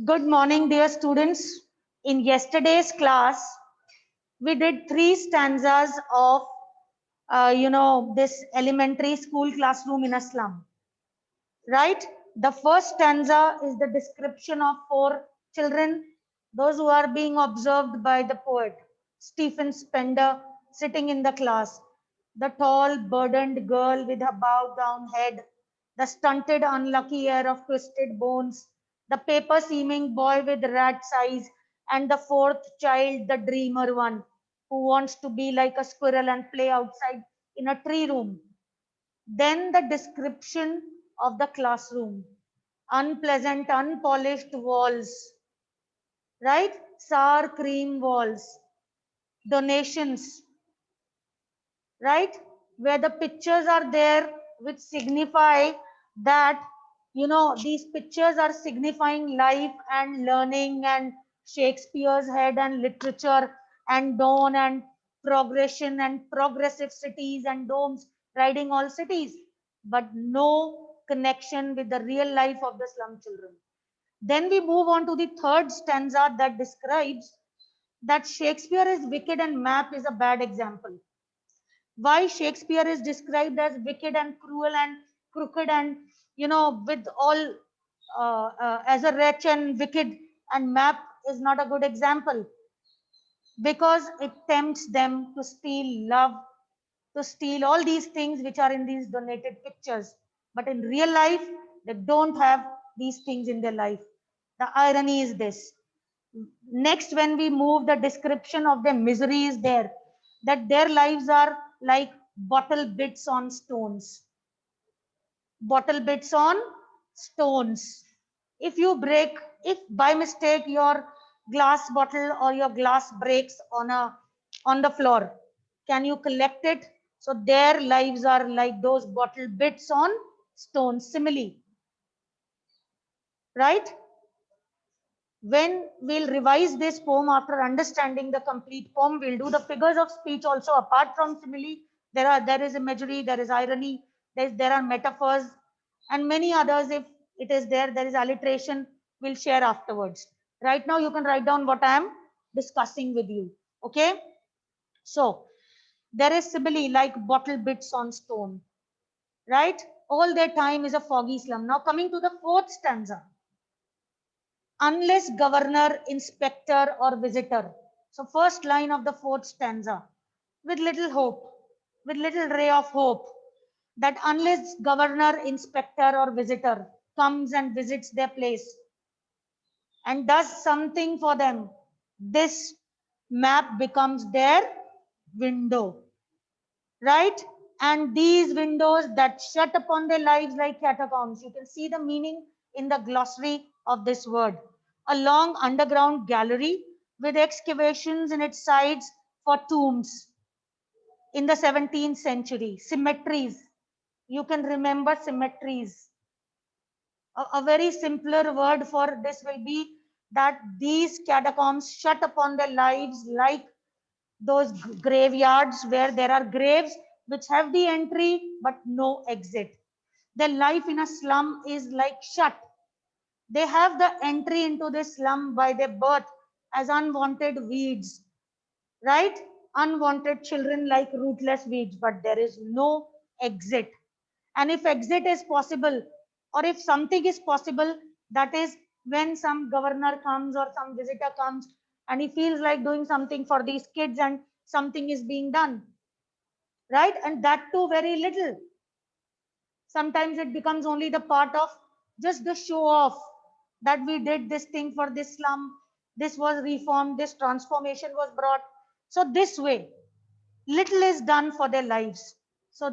Good morning, dear students. In yesterday's class, we did three stanzas of, this elementary school classroom in a slum, right? The first stanza is the description of four children, those who are being observed by the poet, Stephen Spender, sitting in the class. The tall, burdened girl with her bowed down head, the stunted, unlucky air of twisted bones, the paper seeming boy with rat's eyes, and the fourth child, the dreamer one, who wants to be like a squirrel and play outside in a tree room. Then the description of the classroom: unpleasant, unpolished walls, right? Sour cream walls, donations, right? Where the pictures are there, which signify that, these pictures are signifying life and learning and Shakespeare's head and literature and dawn and progression and progressive cities and domes riding all cities, but no connection with the real life of the slum children. Then we move on to the third stanza that describes that Shakespeare is wicked and Map is a bad example. Why Shakespeare is described as wicked and cruel and crooked and, with all as a wretch and wicked, and Map is not a good example because it tempts them to steal love, to steal all these things which are in these donated pictures. But in real life, they don't have these things in their life. The irony is this. Next, when we move, the description of their misery is there, that their lives are like bottle bits on stones. Bottle bits on stones. If you break, if by mistake your glass bottle or your glass breaks on the floor, can you collect it? So their lives are like those bottle bits on stones. Simile, right? When we'll revise this poem after understanding the complete poem, we'll do the figures of speech also. Apart from simile, there is imagery, there is irony, there are metaphors, and many others. If it is there is alliteration. We'll share afterwards. Right now, you can write down what I am discussing with you. Okay. So there is simile like bottle bits on stone. Right. All their time is a foggy slum. Now coming to the fourth stanza, unless governor, inspector, or visitor. So, first line of the fourth stanza, with little hope, with little ray of hope, that unless governor, inspector, or visitor comes and visits their place and does something for them, this map becomes their window, right? And these windows that shut upon their lives like catacombs. You can see the meaning in the glossary of this word. A long underground gallery with excavations in its sides for tombs in the 17th century. Cemeteries. You can remember cemeteries. A very simpler word for this will be that these catacombs shut upon their lives like those graveyards where there are graves which have the entry but no exit. Their life in a slum is like shut. They have the entry into this slum by their birth as unwanted weeds, right? Unwanted children like rootless weeds, but there is no exit. And if exit is possible, or if something is possible, that is when some governor comes or some visitor comes and he feels like doing something for these kids and something is being done, right? And that too very little. Sometimes it becomes only the part of just the show off that we did this thing for this slum, this was reformed, this transformation was brought. So this way, little is done for their lives. So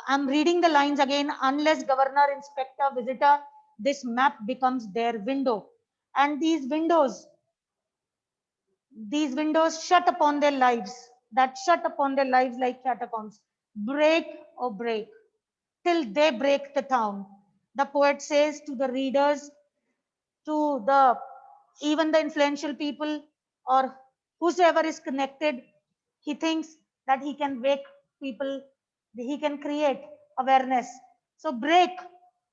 I'm reading the lines again. Unless governor, inspector, visitor, this map becomes their window. And these windows shut upon their lives, that shut upon their lives like catacombs, break or break, till they break the town. The poet says to the readers, to the even the influential people or whosoever is connected, he thinks that he can wake people, he can create awareness. So break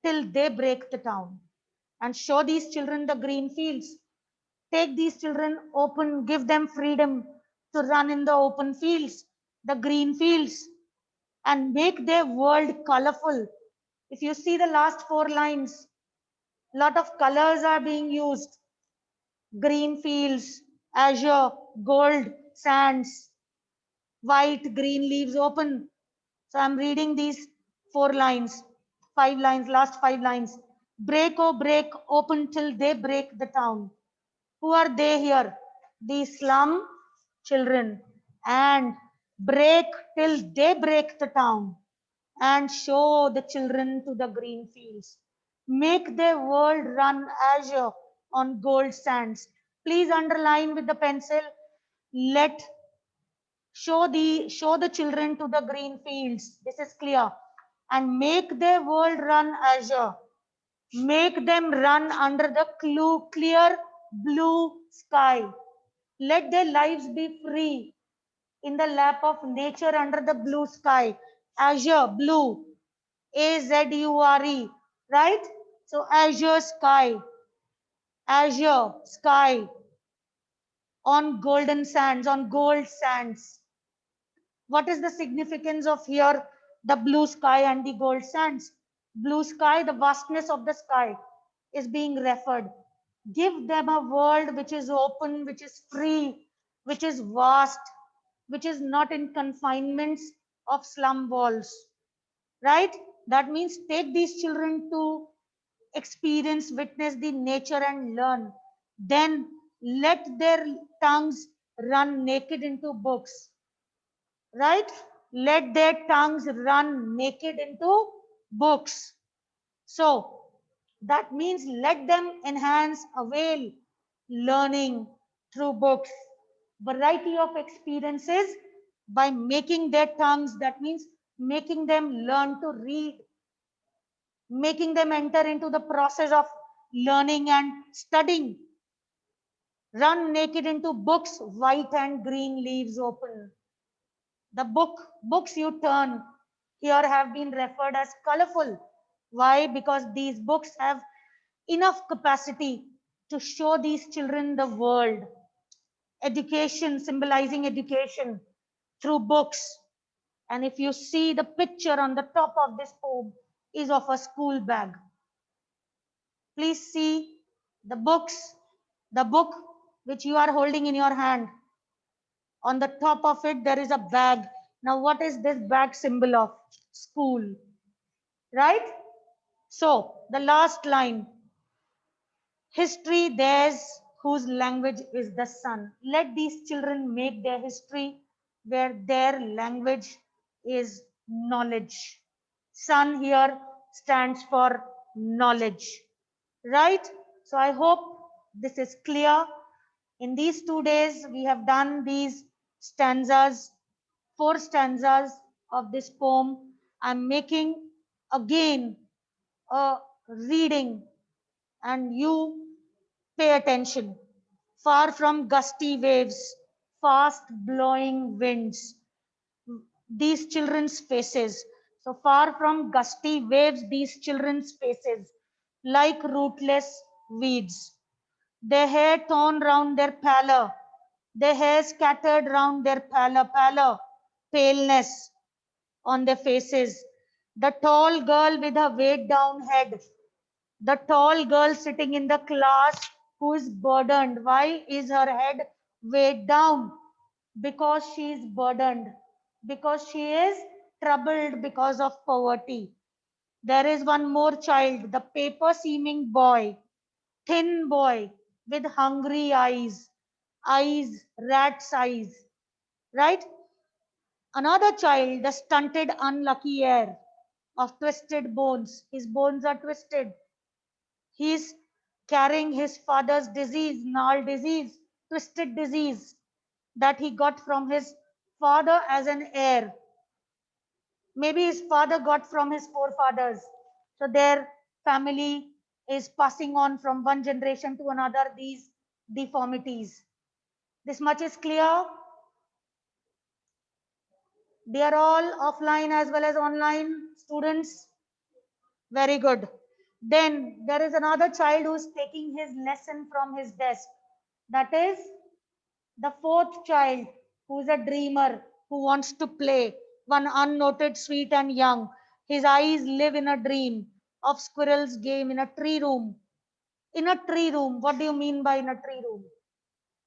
till they break the town. and show these children the green fields. Take these children open, give them freedom to run in the open fields, the green fields, and make their world colorful. If you see the last 4 lines, lot of colors are being used. Green fields, azure, gold, sands, white, green leaves open. So I'm reading these 4 lines, 5 lines, last 5 lines. Break, oh break, open till they break the town. Who are they here? The slum children. And break till they break the town and show the children to the green fields. Make their world run azure on gold sands. Please underline with the pencil. Let show the children to the green fields. This is clear. And make their world run azure. Make them run under the clear blue sky. Let their lives be free in the lap of nature under the blue sky. Azure, blue, Azure, right? So azure sky on golden sands, on gold sands. What is the significance of here? The blue sky and the gold sands. Blue sky, the vastness of the sky is being referred. Give them a world which is open, which is free, which is vast, which is not in confinements of slum walls, right? That means take these children to experience, witness the nature and learn. Then let their tongues run naked into books, right? Let their tongues run naked into books. So that means let them enhance, avail learning through books, variety of experiences by making their tongues, that means making them learn to read, making them enter into the process of learning and studying. Run naked into books, white and green leaves open. The books you turn here have been referred as colorful. Why? Because these books have enough capacity to show these children the world. Education, symbolizing education through books. And if you see the picture on the top of this poem is of a school bag. Please see the the book which you are holding in your hand. On the top of it, there is a bag. Now, what is this bag symbol of? School, right? So, the last line, history theirs whose language is the sun. Let these children make their history where their language is knowledge. Sun here stands for knowledge, right? So I hope this is clear. In these 2 days, we have done these stanzas, 4 stanzas of this poem. I'm making again a reading and you pay attention. Far from gusty waves, fast blowing winds, these children's faces. So far from gusty waves, these children's faces, like rootless weeds. Their hair torn round their pallor, their hair scattered round their pallor, paleness on their faces. The tall girl with her weighed down head, the tall girl sitting in the class who is burdened. Why is her head weighed down? Because she is burdened, because she is troubled because of poverty. There is one more child, the paper seeming boy, thin boy with hungry eyes, rat's eyes, right? Another child, the stunted, unlucky heir of twisted bones. His bones are twisted. He is carrying his father's disease, gnarled disease, twisted disease that he got from his father as an heir. Maybe his father got from his forefathers. So their family is passing on from one generation to another these deformities. This much is clear. They are all offline as well as online students. Very good. Then there is another child who is taking his lesson from his desk. That is the fourth child, who is a dreamer, who wants to play, one unnoted, sweet and young. His eyes live in a dream of squirrel's game in a tree room. In a tree room, what do you mean by in a tree room?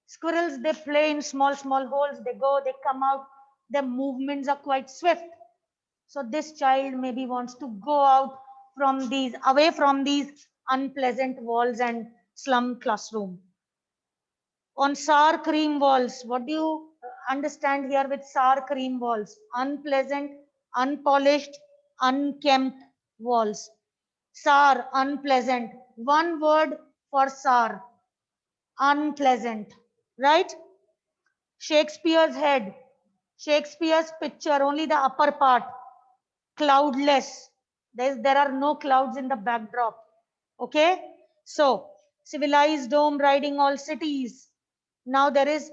Squirrels, they play in small, small holes. They go, they come out. Their movements are quite swift. So this child maybe wants to go out from these, away from these unpleasant walls and slum classroom. On sour cream walls, what do you understand here with sour cream walls? Unpleasant, unpolished, unkempt walls. Sour, unpleasant. One word for sour, unpleasant, right? Shakespeare's head, Shakespeare's picture, only the upper part, cloudless. There are no clouds in the backdrop. Okay? So, civilized dome riding all cities. Now there is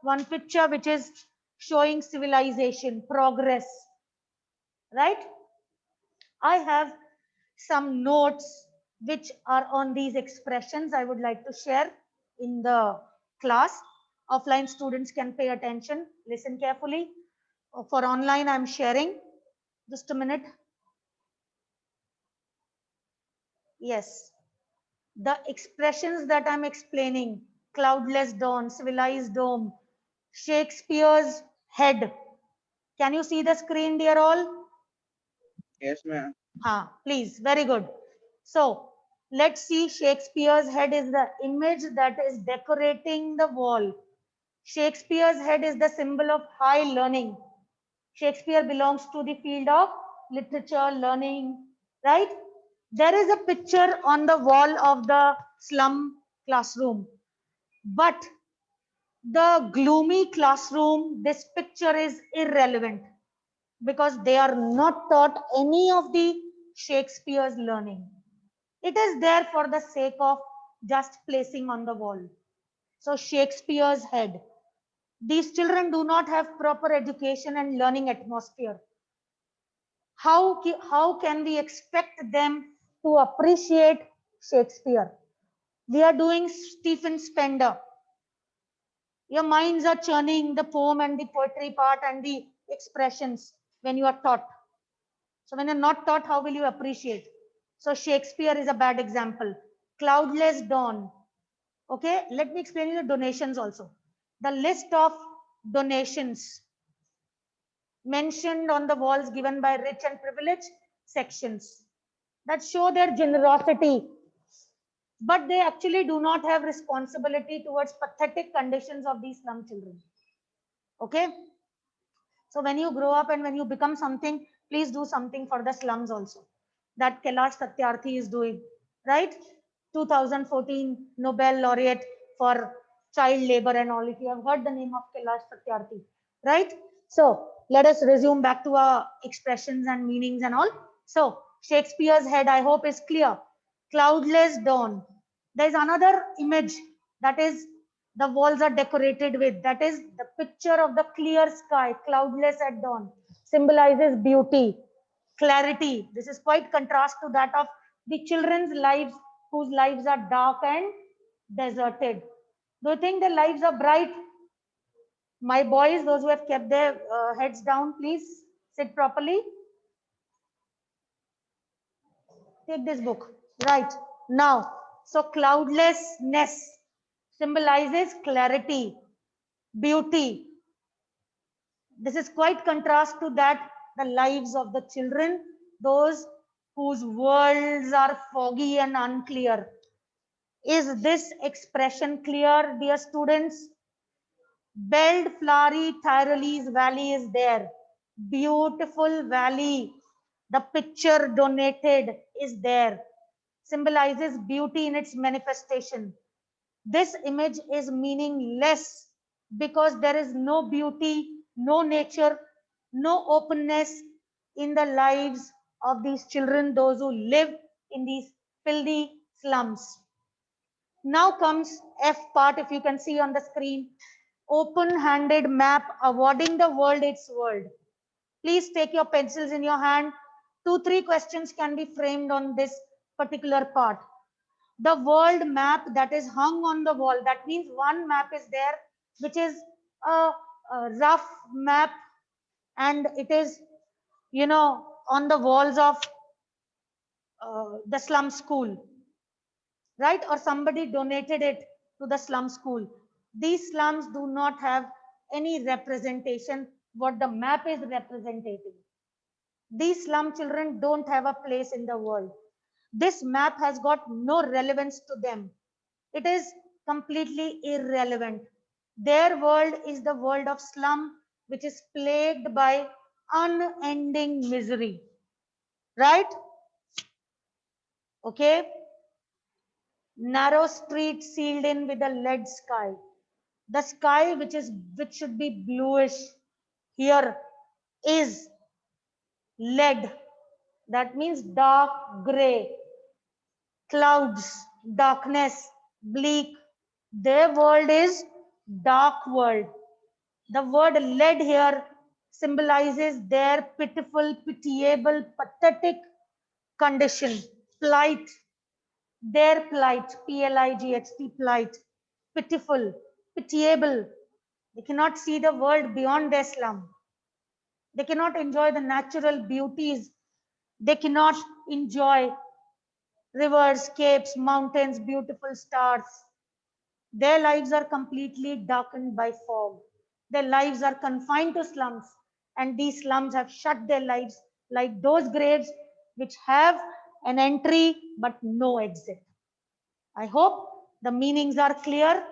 one picture which is showing civilization, progress. Right? I have some notes which are on these expressions I would like to share in the class. Offline students can pay attention, listen carefully. For online, I'm sharing. Just a minute. Yes. The expressions that I'm explaining, cloudless dawn, civilized dome, Shakespeare's head. Can you see the screen, dear all? Yes, ma'am. Please, very good. So let's see, Shakespeare's head is the image that is decorating the wall. Shakespeare's head is the symbol of high learning. Shakespeare belongs to the field of literature, learning, right? There is a picture on the wall of the slum classroom, but the gloomy classroom, this picture is irrelevant because they are not taught any of the Shakespeare's learning. It is there for the sake of just placing on the wall. So Shakespeare's head. These children do not have proper education and learning atmosphere. How can we expect them to appreciate Shakespeare? We are doing Stephen Spender. Your minds are churning the poem and the poetry part and the expressions when you are taught. So when you're not taught, how will you appreciate? So Shakespeare is a bad example. Cloudless dawn. Okay, let me explain you the donations also. The list of donations mentioned on the walls given by rich and privileged sections that show their generosity, but they actually do not have responsibility towards pathetic conditions of these slum children. Okay, so when you grow up and when you become something, please do something for the slums also. That Kailash Satyarthi is doing, right? 2014 Nobel laureate for child labor and all. If you have heard the name of Kailash Satyarthi, right? So let us resume back to our expressions and meanings and all. So Shakespeare's head, I hope, is clear. Cloudless dawn. There is another image that is the walls are decorated with. That is the picture of the clear sky, cloudless at dawn, symbolizes beauty, clarity. This is quite contrast to that of the children's lives whose lives are dark and deserted. Do you think their lives are bright? My boys, those who have kept their heads down, please sit properly. Take this book. Right. Now, so cloudlessness symbolizes clarity, beauty. This is quite contrast to that, the lives of the children, those whose worlds are foggy and unclear. Is this expression clear, dear students? Belled flowery Tyrolese valley is there. Beautiful valley. The picture donated is there. Symbolizes beauty in its manifestation. This image is meaningless because there is no beauty, no nature, no openness in the lives of these children, those who live in these filthy slums. Now comes F part, if you can see on the screen. Open-handed map awarding the world its world. Please take your pencils in your hand. 2-3 questions can be framed on this particular part. The world map that is hung on the wall, that means one map is there, which is a, a rough map, and it is, on the walls of the slum school, right? Or somebody donated it to the slum school. These slums do not have any representation what the map is representing. These slum children don't have a place in the world. This map has got no relevance to them. It is completely irrelevant. Their world is the world of slum, which is plagued by unending misery. Right? Okay? Narrow streets sealed in with a lead sky. The sky, which should be bluish, here is lead. That means dark gray. Clouds, darkness, bleak. Their world is dark world. The word lead here symbolizes their pitiful, pitiable, pathetic condition, plight, their plight, P-L-I-G-H-T, plight, pitiful, pitiable. They cannot see the world beyond their slum. They cannot enjoy the natural beauties. They cannot enjoy rivers, capes, mountains, beautiful stars. Their lives are completely darkened by fog. Their lives are confined to slums, and these slums have shut their lives like those graves which have an entry but no exit. I hope the meanings are clear,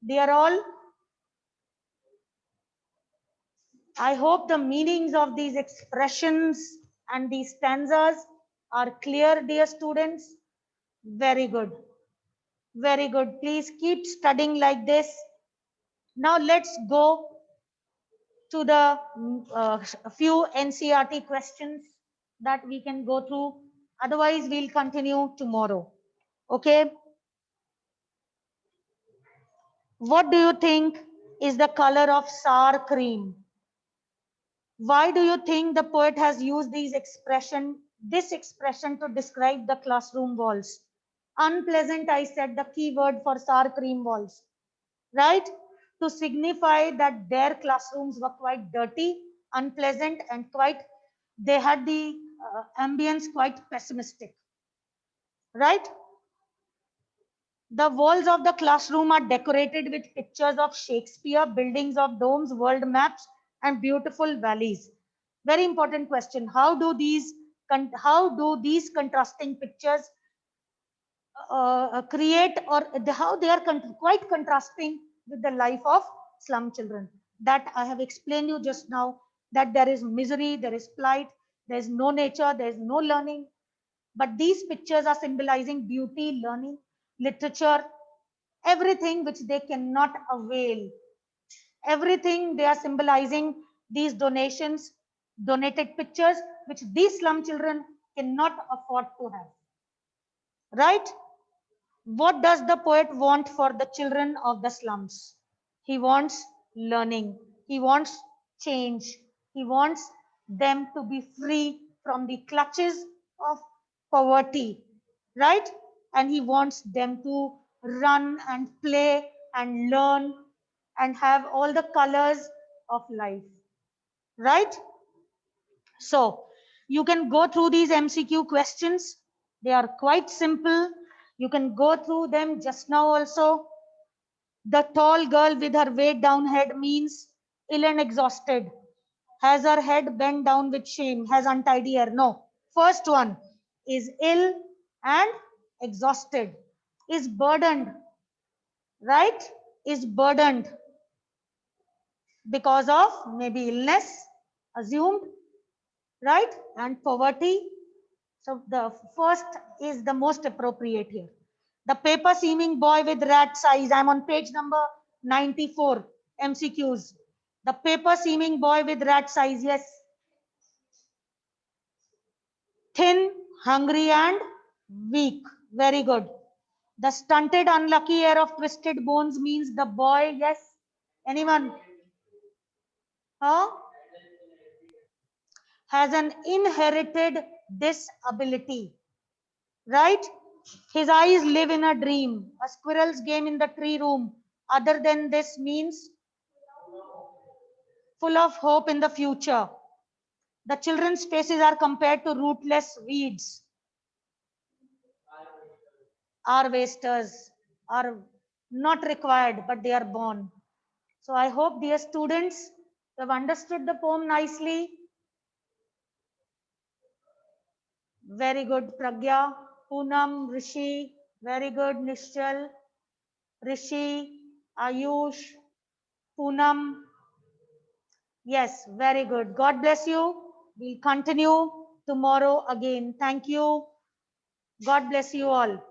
dear all. I hope the meanings of these expressions and these stanzas are clear, dear students. Very good. Very good. Please keep studying like this. Now let's go to the few NCERT questions that we can go through. Otherwise, we'll continue tomorrow. Okay. What do you think is the color of sour cream? Why do you think the poet has used this expression to describe the classroom walls? Unpleasant, I said, the key word for sour cream walls, right? To signify that their classrooms were quite dirty, unpleasant, and they had the ambience quite pessimistic, right? The walls of the classroom are decorated with pictures of Shakespeare, buildings of domes, world maps, and beautiful valleys. Very important question. How do these contrasting pictures create, or how they are quite contrasting with the life of slum children? That I have explained you just now, that there is misery, there is plight, there is no nature, there is no learning. But these pictures are symbolizing beauty, learning, literature, everything which they cannot avail. Everything they are symbolizing, these donated pictures, which these slum children cannot afford to have. Right? What does the poet want for the children of the slums? He wants learning. He wants change. He wants them to be free from the clutches of poverty, right? And he wants them to run and play and learn and have all the colors of life, right? So you can go through these MCQ questions. They are quite simple. You can go through them just now also. The tall girl with her weighed down head means ill and exhausted. Has her head bent down with shame, has untidy hair. No. First one is ill and exhausted, is burdened, right? Is burdened because of maybe illness, assumed, right? And poverty. So the first is the most appropriate here. The paper seeming boy with rat's eyes. I'm on page number 94, MCQs. The paper seeming boy with rat's eyes. Yes. Thin, hungry, and weak. Very good. The stunted, unlucky air of twisted bones means the boy. Yes. Anyone? Huh? Has an inherited disability, right? His eyes live in a dream. A squirrel's game in the tree room. Other than this means full of hope in the future. The children's faces are compared to rootless weeds. Are wasters, are not required, but they are born. So I hope, dear students, you have understood the poem nicely. Very good, Pragya. Poonam, Rishi, very good, Nishchal, Rishi, Ayush, Poonam. Yes, very good. God bless you. We'll continue tomorrow again. Thank you. God bless you all.